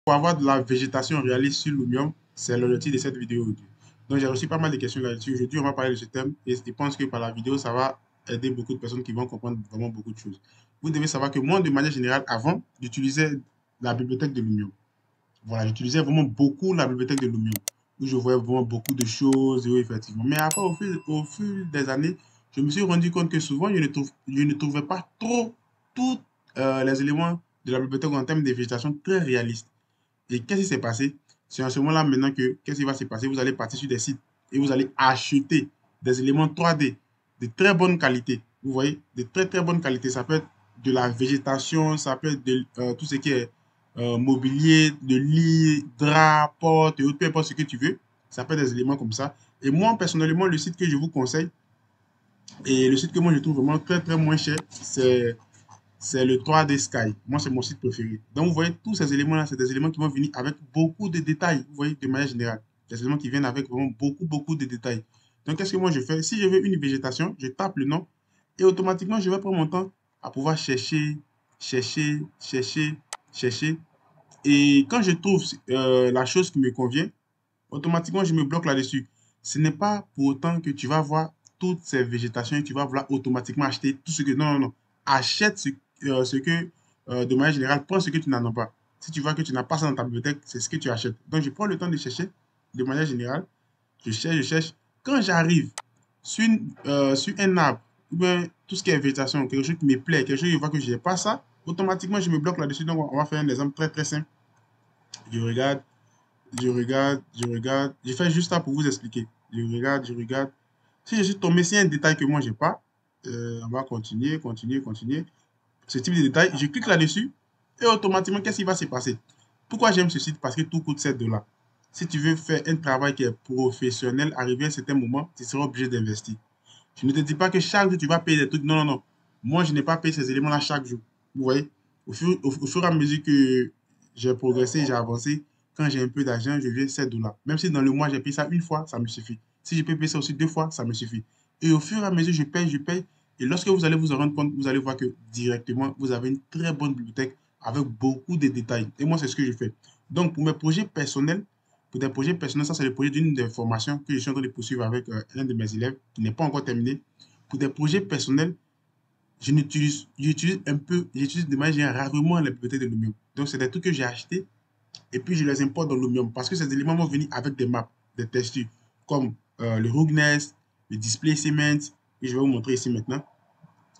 pour avoir de la végétation réaliste sur Lumium, c'est l'objectif de cette vidéo aujourd'hui. Donc, j'ai reçu pas mal de questions là-dessus. Aujourd'hui, on va parler de ce thème et je pense que par la vidéo, ça va aider beaucoup de personnes qui vont comprendre vraiment beaucoup de choses. Vous devez savoir que moi, de manière générale, avant, j'utilisais la bibliothèque de Lumium. Voilà, j'utilisais vraiment beaucoup la bibliothèque de Lumium, où je voyais vraiment beaucoup de choses, et oui, effectivement. Mais après, au fil des années, je me suis rendu compte que souvent, je ne trouvais pas trop tous les éléments de la bibliothèque en termes de végétation très réalistes. Et qu'est-ce qui s'est passé? C'est en ce moment-là maintenant que, qu'est-ce qui va se passer? Vous allez partir sur des sites et vous allez acheter des éléments 3D de très bonne qualité. Vous voyez, de très très bonne qualité. Ça peut être de la végétation, ça peut être de tout ce qui est mobilier, de lit, drap, porte, et autres, peu importe ce que tu veux. Ça peut être des éléments comme ça. Et moi, personnellement, le site que je vous conseille, et le site que moi je trouve vraiment très très moins cher, c'est le 3D Sky. Moi, c'est mon site préféré. Donc, vous voyez, tous ces éléments-là, c'est des éléments qui vont venir avec beaucoup de détails. Vous voyez, de manière générale. Des éléments qui viennent avec vraiment beaucoup, beaucoup de détails. Donc, qu'est-ce que moi je fais? Si je veux une végétation, je tape le nom et automatiquement, je vais prendre mon temps à pouvoir chercher, chercher, chercher, chercher. Et quand je trouve la chose qui me convient, automatiquement, je me bloque là-dessus. Ce n'est pas pour autant que tu vas voir toutes ces végétations et tu vas vouloir automatiquement acheter tout ce que... Non, non, non. Achète ce que, de manière générale, prends ce que tu n'en as pas. Si tu vois que tu n'as pas ça dans ta bibliothèque, c'est ce que tu achètes. Donc, je prends le temps de chercher de manière générale. Je cherche, je cherche. Quand j'arrive sur un arbre, ou bien tout ce qui est végétation, quelque chose qui me plaît, quelque chose que je vois que je n'ai pas ça, automatiquement, je me bloque là-dessus. Donc, on va faire un exemple très, très simple. Je regarde, je regarde. Je fais juste ça pour vous expliquer. Je regarde, je regarde. Si je suis tombé sur un détail que moi, j'ai pas, on va continuer, continuer, continuer. Ce type de détail, je clique là-dessus et automatiquement, qu'est-ce qui va se passer? Pourquoi j'aime ce site? Parce que tout coûte 7 dollars. Si tu veux faire un travail qui est professionnel, arrivé à un certain moment, tu seras obligé d'investir. Je ne te dis pas que chaque jour, tu vas payer des trucs. Non, non, non. Moi, je n'ai pas payé ces éléments-là chaque jour. Vous voyez? Au fur et à mesure que j'ai progressé, j'ai avancé, quand j'ai un peu d'argent, je viens 7 dollars. Même si dans le mois, j'ai payé ça une fois, ça me suffit. Si je peux payer ça aussi deux fois, ça me suffit. Et au fur et à mesure, je paye, je paye. Et lorsque vous allez vous en rendre compte, vous allez voir que directement, vous avez une très bonne bibliothèque avec beaucoup de détails. Et moi, c'est ce que je fais. Donc, pour mes projets personnels, pour des projets personnels, ça c'est le projet d'une des formations que je suis en train de poursuivre avec un de mes élèves qui n'est pas encore terminé. Pour des projets personnels, j'utilise de manière générale rarement la bibliothèque de Lumium. Donc, c'est des trucs que j'ai achetés et puis je les importe dans Lumium parce que ces éléments vont venir avec des maps, des textures comme le Rugness, le Display Cement, que je vais vous montrer ici maintenant.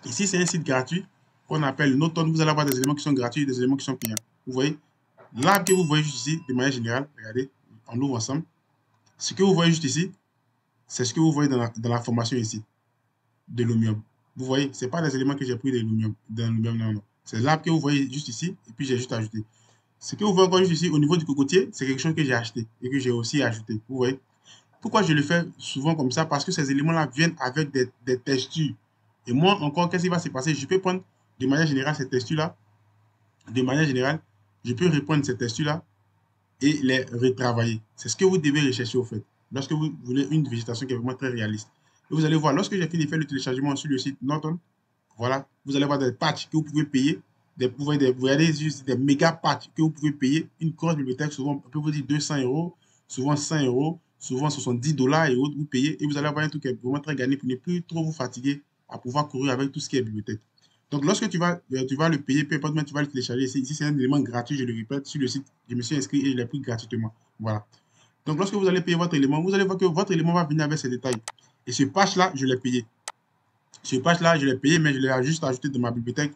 Ici, c'est un site gratuit qu'on appelle Noton. Vous allez avoir des éléments qui sont gratuits et des éléments qui sont payants. Vous voyez, l'arbre que vous voyez juste ici, de manière générale, regardez, on l'ouvre ensemble. Ce que vous voyez juste ici, c'est ce que vous voyez dans la formation ici, de Lumium. Vous voyez, ce n'est pas des éléments que j'ai pris de Lumium, dans Lumium, non, non. C'est l'arbre que vous voyez juste ici, et puis j'ai juste ajouté. Ce que vous voyez encore juste ici, au niveau du cocotier, c'est quelque chose que j'ai acheté et que j'ai aussi ajouté. Vous voyez. Pourquoi je le fais souvent comme ça? Parce que ces éléments-là viennent avec des textures. Et moi, encore, qu'est-ce qui va se passer? Je peux prendre de manière générale ces textures-là. De manière générale, je peux reprendre ces textures-là et les retravailler. C'est ce que vous devez rechercher au fait. Lorsque vous voulez une végétation qui est vraiment très réaliste. Et vous allez voir, lorsque j'ai fini de faire le téléchargement sur le site Norton, voilà, vous allez voir des patchs que vous pouvez payer. Vous voyez juste des méga patchs que vous pouvez payer. Une grosse bibliothèque, souvent, on peut vous dire 200 euros, souvent 100 euros, souvent 70 dollars et autres, vous payez. Et vous allez avoir un truc qui est vraiment très gagné pour ne plus trop vous fatiguer à pouvoir courir avec tout ce qui est bibliothèque. Donc, lorsque tu vas le payer, peu importe, tu vas le télécharger. Ici, c'est un élément gratuit, je le répète, sur le site, je me suis inscrit et il est pris gratuitement. Voilà. Donc, lorsque vous allez payer votre élément, vous allez voir que votre élément va venir avec ces détails. Et ce patch-là, je l'ai payé. Ce patch-là, je l'ai payé, mais je l'ai juste ajouté dans ma bibliothèque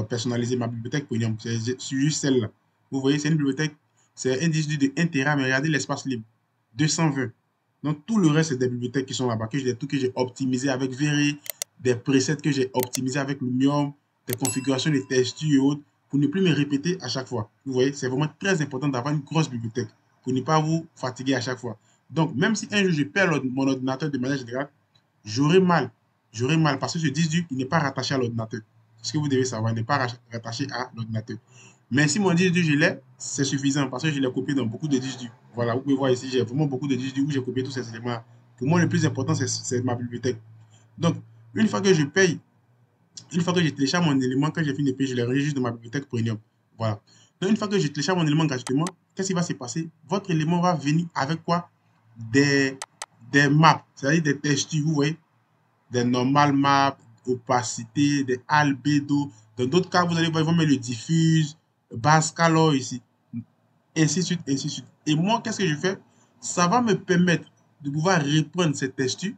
personnalisée, ma bibliothèque premium. C'est juste celle-là. Vous voyez, c'est une bibliothèque, c'est un disque de 1 Tera, mais regardez l'espace libre, 220. Donc, tout le reste, c'est des bibliothèques qui sont là-bas, que j'ai optimisé avec Very, des presets que j'ai optimisés avec Lumium, des configurations de textures et autres, pour ne plus me répéter à chaque fois. Vous voyez, c'est vraiment très important d'avoir une grosse bibliothèque pour ne pas vous fatiguer à chaque fois. Donc, même si un jour je perds mon ordinateur de manière générale, j'aurai mal. J'aurai mal parce que ce disque dur, il n'est pas rattaché à l'ordinateur. Ce que vous devez savoir, il n'est pas rattaché à l'ordinateur. Mais si mon disque dur, je l'ai, c'est suffisant parce que je l'ai copié dans beaucoup de disques durs. Voilà, vous pouvez voir ici, j'ai vraiment beaucoup de disques durs où j'ai copié tous ces éléments. Pour moi, le plus important, c'est ma bibliothèque. Donc, une fois que je paye, une fois que je télécharge mon élément, quand j'ai fini de payer, je l'ai rangé juste dans ma bibliothèque premium. Voilà. Donc, une fois que je télécharge mon élément gratuitement, qu'est-ce qui va se passer? Votre élément va venir avec quoi? Des, des maps, c'est-à-dire des textures, vous voyez, des normal maps, opacité, des albédo. Dans d'autres cas, vous allez voir, ils vont mettre le diffuse, base color ici, ainsi de suite, ainsi de suite. Et moi, qu'est-ce que je fais? Ça va me permettre de pouvoir reprendre cette texture.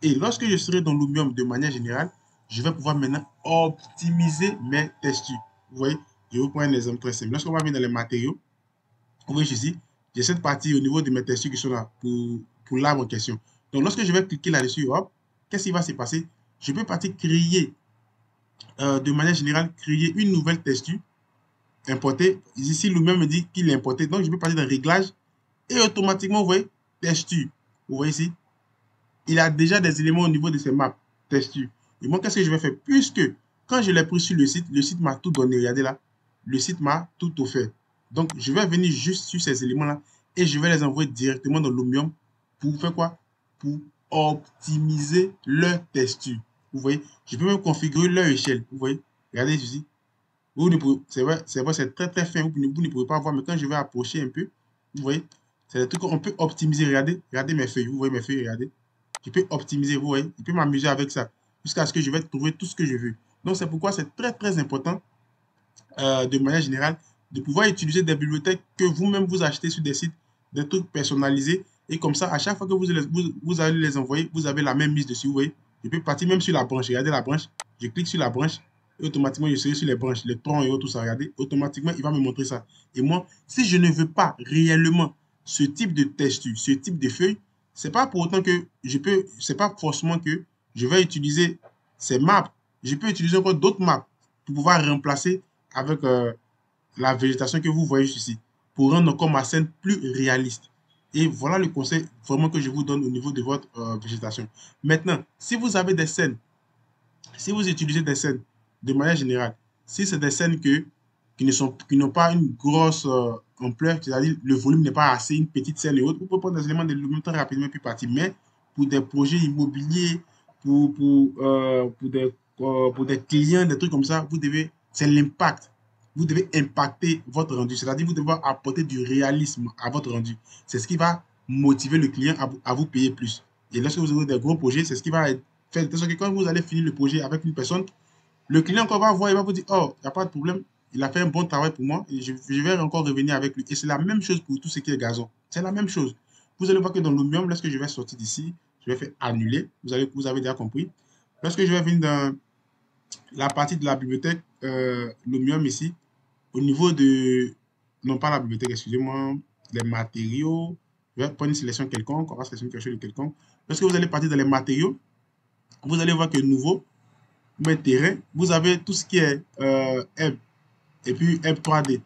Et lorsque je serai dans Lumium de manière générale, je vais pouvoir maintenant optimiser mes textures. Vous voyez, je vous prends un exemple très simple. Lorsqu'on va venir dans les matériaux, vous voyez ici, j'ai cette partie au niveau de mes textures qui sont là pour l'arbre en question. Donc, lorsque je vais cliquer là-dessus, hop, qu'est-ce qui va se passer? Je peux partir créer, de manière générale, créer une nouvelle texture, importer. Ici, lui-même me dit qu'il est importé. Donc, je peux partir dans Réglages et automatiquement, vous voyez, texture. Vous voyez ici, il a déjà des éléments au niveau de ces maps, texture. Et moi, qu'est-ce que je vais faire? Puisque quand je l'ai pris sur le site m'a tout donné. Regardez là, le site m'a tout offert. Donc, je vais venir juste sur ces éléments-là et je vais les envoyer directement dans Lumium pour faire quoi? Pour optimiser leur texture. Vous voyez, je peux même configurer leur échelle. Vous voyez, regardez ici. C'est vrai, c'est très très fin. Vous ne pouvez pas voir, mais quand je vais approcher un peu, vous voyez, c'est des trucs qu'on peut optimiser. Regardez, regardez mes feuilles. Vous voyez mes feuilles, regardez. Je peux optimiser, vous voyez. Je peux m'amuser avec ça jusqu'à ce que je vais trouver tout ce que je veux. Donc, c'est pourquoi c'est très très important, de manière générale, de pouvoir utiliser des bibliothèques que vous-même vous achetez sur des sites, des trucs personnalisés. Et comme ça, à chaque fois que vous allez les envoyer, vous avez la même mise dessus. Vous voyez, je peux partir même sur la branche. Regardez la branche. Je clique sur la branche et automatiquement, je serai sur les branches, les troncs et autres, tout ça. Regardez, automatiquement, il va me montrer ça. Et moi, si je ne veux pas réellement ce type de texture, ce type de feuille, c'est pas pour autant que c'est pas forcément que je vais utiliser ces maps. Je peux utiliser encore d'autres maps pour pouvoir remplacer avec la végétation que vous voyez ici, pour rendre encore ma scène plus réaliste. Et voilà le conseil vraiment que je vous donne au niveau de votre végétation. Maintenant, si vous avez des scènes, si vous utilisez des scènes de manière générale, si c'est des scènes qui n'ont pas une grosse ampleur, c'est-à-dire le volume n'est pas assez, une petite scène et autres, vous pouvez prendre des éléments de lumière très rapidement et puis partir. Mais pour des projets immobiliers, pour des clients, des trucs comme ça, c'est l'impact. Vous devez impacter votre rendu, c'est-à-dire vous devez apporter du réalisme à votre rendu. C'est ce qui va motiver le client à vous payer plus. Et lorsque vous avez des gros projets, c'est ce qui va faire de sorte que quand vous allez finir le projet avec une personne, le client qu'on va voir, il va vous dire, oh, il n'y a pas de problème, il a fait un bon travail pour moi et je vais encore revenir avec lui. Et c'est la même chose pour tout ce qui est gazon. C'est la même chose. Vous allez voir que dans Lumium, lorsque je vais sortir d'ici, je vais faire annuler. Vous avez déjà compris. Lorsque je vais venir dans la partie de la bibliothèque Lumium ici, au niveau de, non pas la bibliothèque, excusez-moi, les matériaux, je vais prendre une sélection quelconque, on va sélectionner quelque chose de quelconque. Lorsque vous allez partir dans les matériaux, vous allez voir que nouveau, mais terrain, vous avez tout ce qui est Ebb et puis Ebb 3D.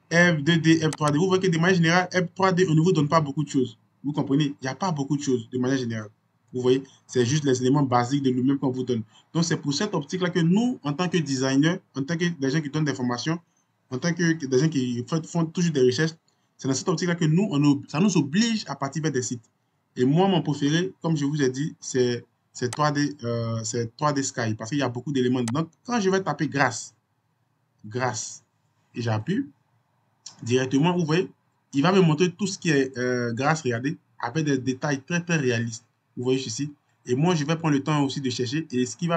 Ebb 2D, Ebb 3D. Vous voyez que de manière générale, Ebb 3D, on ne vous donne pas beaucoup de choses. Vous comprenez? Il n'y a pas beaucoup de choses de manière générale. Vous voyez? C'est juste les éléments basiques de lui-même qu'on vous donne. Donc, c'est pour cette optique-là que nous, en tant que designers, en tant que des gens qui donnent des formations, en tant que des gens qui font toujours des recherches, c'est dans cette optique-là que ça nous oblige à partir vers des sites. Et moi, mon préféré, comme je vous ai dit, c'est 3D, c'est 3D Sky, parce qu'il y a beaucoup d'éléments. Donc, quand je vais taper grâce, et j'appuie, directement, vous voyez, il va me montrer tout ce qui est grâce, regardez, avec des détails très, très réalistes. Vous voyez ici. Et moi, je vais prendre le temps aussi de chercher. Et ce qui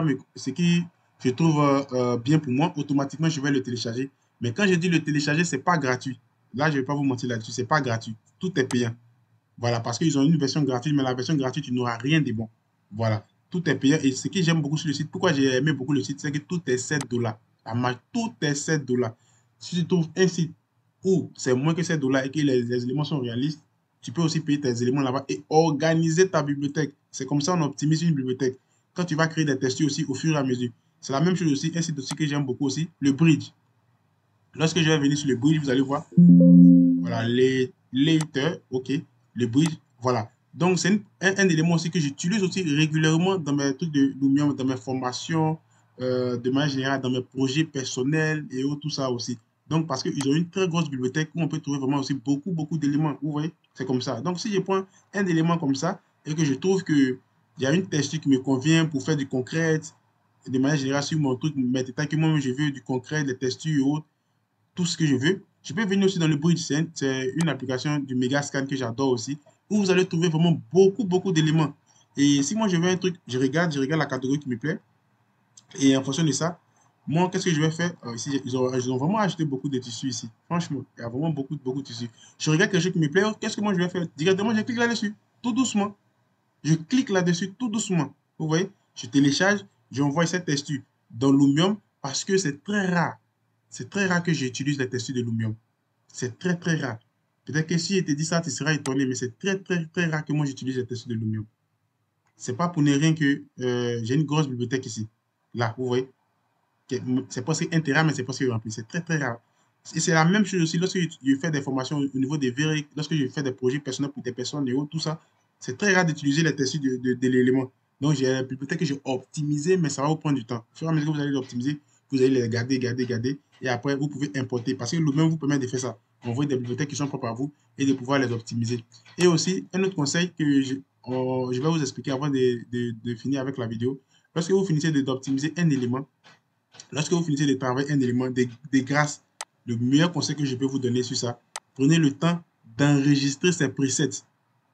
je trouve bien pour moi, automatiquement, je vais le télécharger. Mais quand je dis le télécharger, c'est pas gratuit. Là, je ne vais pas vous mentir là-dessus, c'est pas gratuit. Tout est payant. Voilà, parce qu'ils ont une version gratuite, mais la version gratuite, tu n'auras rien de bon. Voilà, tout est payant. Et ce que j'aime beaucoup sur le site, pourquoi j'ai aimé beaucoup le site, c'est que tout est 7 $. Tout est 7 $. Si tu trouves un site où c'est moins que 7 $ et que les éléments sont réalistes, tu peux aussi payer tes éléments là-bas et organiser ta bibliothèque. C'est comme ça on optimise une bibliothèque. Quand tu vas créer des textures aussi au fur et à mesure. C'est la même chose aussi, un site aussi que j'aime beaucoup aussi, le bridge. Lorsque je vais venir sur le bridge, vous allez voir, voilà, les layers, ok, le bridge, voilà. Donc, c'est un élément aussi que j'utilise aussi régulièrement dans mes trucs de Lumion, dans mes formations, de manière générale, dans mes projets personnels et tout ça aussi. Donc, parce qu'ils ont une très grosse bibliothèque où on peut trouver vraiment aussi beaucoup, beaucoup d'éléments. Vous voyez, c'est comme ça. Donc, si je prends un élément comme ça et que je trouve qu'il y a une texture qui me convient pour faire du concret, de manière générale, sur mon truc, mes détails que moi je veux, du concret, des textures et autres, tout ce que je veux. Je peux venir aussi dans le Bridge, c'est une application du Megascan que j'adore aussi, où vous allez trouver vraiment beaucoup d'éléments. Et si moi je veux un truc, je regarde la catégorie qui me plaît, et en fonction de ça, moi, qu'est-ce que je vais faire? Ici, ils ont vraiment acheté beaucoup de tissus ici. Franchement, il y a vraiment beaucoup de tissus. Je regarde quelque chose qui me plaît, qu'est-ce que moi je vais faire? Directement, je clique là-dessus, tout doucement. Je clique là-dessus tout doucement. Vous voyez, je télécharge, j'envoie cette texture dans Lumium parce que c'est très rare. C'est très rare que j'utilise les textures de Lumium. C'est très rare. Peut-être que si je te dis ça, tu seras étonné, mais c'est très rare que moi j'utilise les textures de Lumium. C'est pas pour ne rien que j'ai une grosse bibliothèque ici. Là, vous voyez, c'est presque intérêt, mais c'est presque rempli. C'est très rare. Et c'est la même chose aussi lorsque je fais des formations au niveau des vérités, lorsque je fais des projets personnels pour des personnes et autres, tout ça. C'est très rare d'utiliser les textures de l'élément. Donc, j'ai la bibliothèque que j'ai optimisée, mais ça va vous prendre du temps. Au fur et à mesure que vous allez l'optimiser, vous allez les garder. Et après, vous pouvez importer. Parce que le même vous permet de faire ça. Envoyer des bibliothèques qui sont propres à vous et de pouvoir les optimiser. Et aussi, un autre conseil que je vais vous expliquer avant de finir avec la vidéo. Lorsque vous finissez d'optimiser un élément, lorsque vous finissez de travailler un élément, de grâce, le meilleur conseil que je peux vous donner sur ça, prenez le temps d'enregistrer ces presets.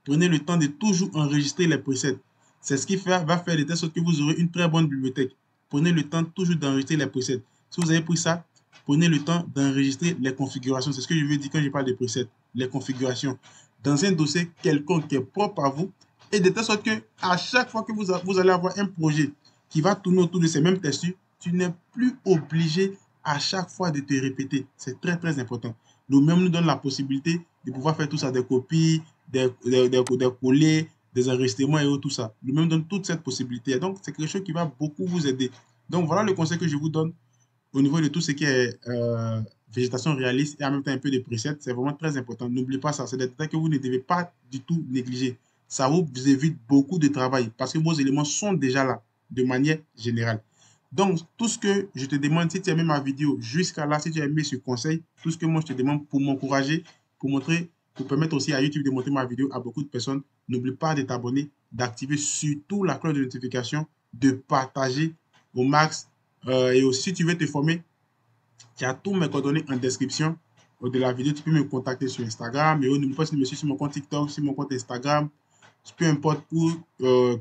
Prenez le temps de toujours enregistrer les presets. C'est ce qui va faire de telle sorte que vous aurez une très bonne bibliothèque. Prenez le temps toujours d'enregistrer les presets. Si vous avez pris ça, prenez le temps d'enregistrer les configurations. C'est ce que je veux dire quand je parle de presets. Les configurations. Dans un dossier quelconque qui est propre à vous. Et de telle sorte que à chaque fois que vous allez avoir un projet qui va tourner autour de ces mêmes textures, tu n'es plus obligé à chaque fois de te répéter. C'est très important. Nous-mêmes nous donne la possibilité de pouvoir faire tout ça, des copies, des collés, des enregistrements et tout ça. Nous-mêmes donne toute cette possibilité. Donc, c'est quelque chose qui va beaucoup vous aider. Donc, voilà le conseil que je vous donne au niveau de tout ce qui est végétation réaliste et en même temps un peu de preset. C'est vraiment très important. N'oubliez pas ça. C'est des détails que vous ne devez pas du tout négliger. Ça vous évite beaucoup de travail parce que vos éléments sont déjà là de manière générale. Donc, tout ce que je te demande, si tu as aimé ma vidéo jusqu'à là, si tu as aimé ce conseil, tout ce que moi je te demande pour m'encourager, pour montrer, pour permettre aussi à YouTube de montrer ma vidéo à beaucoup de personnes, n'oublie pas de t'abonner, d'activer surtout la cloche de notification, de partager au max. Et aussi, si tu veux te former, tu as tous mes coordonnées en description de la vidéo. Tu peux me contacter sur Instagram. Et n'oublie pas de me suivre sur mon compte TikTok, sur mon compte Instagram. Peu importe où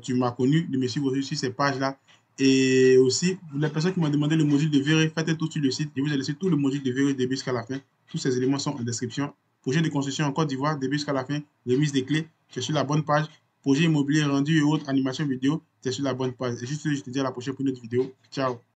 tu m'as connu, de me suivre aussi sur ces pages-là. Et aussi, pour les personnes qui m'ont demandé le module de Véré, faites tout sur le site. Je vous ai laissé tout le module de Véré début jusqu'à la fin. Tous ces éléments sont en description. Projet de construction en Côte d'Ivoire, début jusqu'à la fin. Remise des clés, c'est sur la bonne page. Projet immobilier rendu et autres animations vidéo, c'est sur la bonne page. Et juste, je te dis à la prochaine pour une autre vidéo. Ciao.